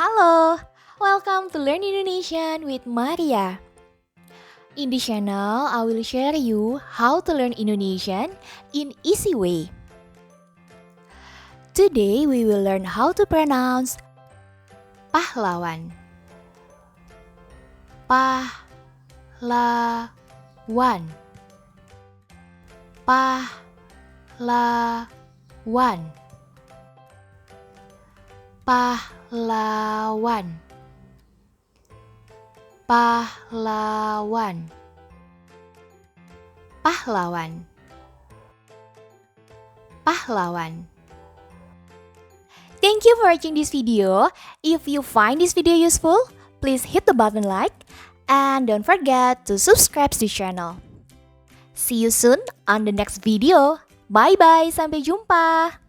Halo, welcome to Learn Indonesian with Maria. In this channel, I will share you how to learn Indonesian in easy way. Today, we will learn how to pronounce pahlawan. Pahlawan. Pahlawan. Pahlawan. Pahlawan. Pahlawan. Pahlawan. Thank you for watching this video. If you find this video useful, please hit the button like and don't forget to subscribe to the channel. See you soon on the next video. Bye bye, sampai jumpa.